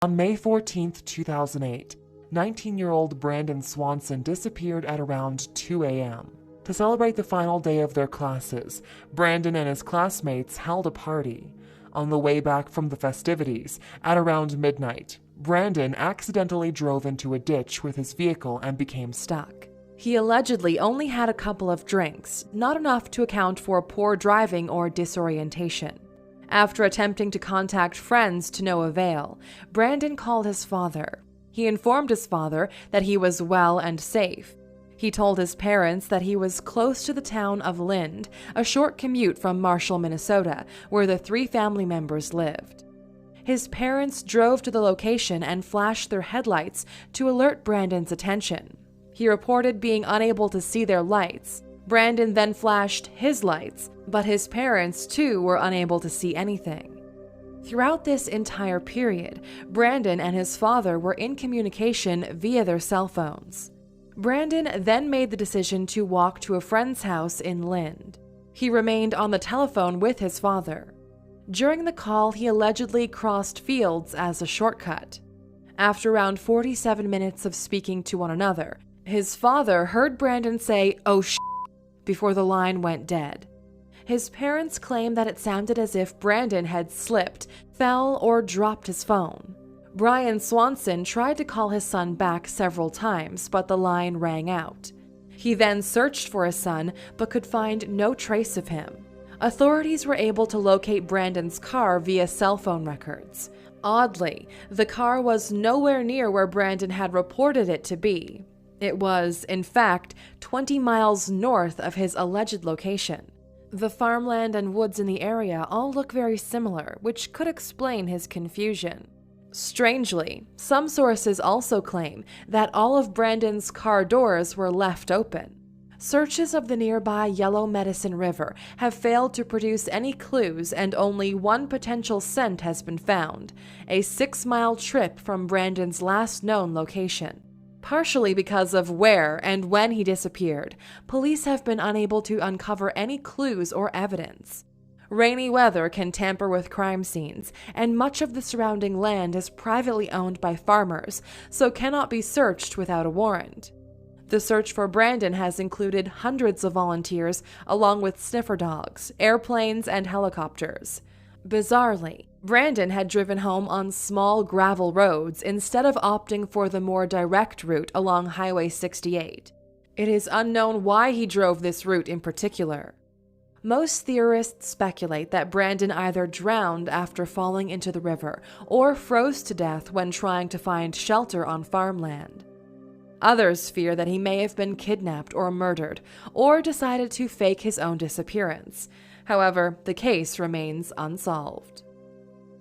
On May 14, 2008, 19-year-old Brandon Swanson disappeared at around 2 a.m. To celebrate the final day of their classes, Brandon and his classmates held a party. On the way back from the festivities, at around midnight, Brandon accidentally drove into a ditch with his vehicle and became stuck. He allegedly only had a couple of drinks, not enough to account for poor driving or disorientation. After attempting to contact friends to no avail, Brandon called his father. He informed his father that he was well and safe. He told his parents that he was close to the town of Lind, a short commute from Marshall, Minnesota, where the 3 family members lived. His parents drove to the location and flashed their headlights to alert Brandon's attention. He reported being unable to see their lights. Brandon then flashed his lights, but his parents too were unable to see anything. Throughout this entire period, Brandon and his father were in communication via their cell phones. Brandon then made the decision to walk to a friend's house in Lind. He remained on the telephone with his father. During the call, he allegedly crossed fields as a shortcut. After around 47 minutes of speaking to one another, his father heard Brandon say, "Oh sh*," before the line went dead. His parents claim that it sounded as if Brandon had slipped, fell, or dropped his phone. Brian Swanson tried to call his son back several times, but the line rang out. He then searched for his son, but could find no trace of him. Authorities were able to locate Brandon's car via cell phone records. Oddly, the car was nowhere near where Brandon had reported it to be. It was, in fact, 20 miles north of his alleged location. The farmland and woods in the area all look very similar, which could explain his confusion. Strangely, some sources also claim that all of Brandon's car doors were left open. Searches of the nearby Yellow Medicine River have failed to produce any clues, and only one potential scent has been found, a 6-mile trip from Brandon's last known location. Partially because of where and when he disappeared, police have been unable to uncover any clues or evidence. Rainy weather can tamper with crime scenes, and much of the surrounding land is privately owned by farmers, so cannot be searched without a warrant. The search for Brandon has included hundreds of volunteers, along with sniffer dogs, airplanes, and helicopters. Bizarrely, Brandon had driven home on small gravel roads instead of opting for the more direct route along Highway 68. It is unknown why he drove this route in particular. Most theorists speculate that Brandon either drowned after falling into the river or froze to death when trying to find shelter on farmland. Others fear that he may have been kidnapped or murdered, or decided to fake his own disappearance. However, the case remains unsolved.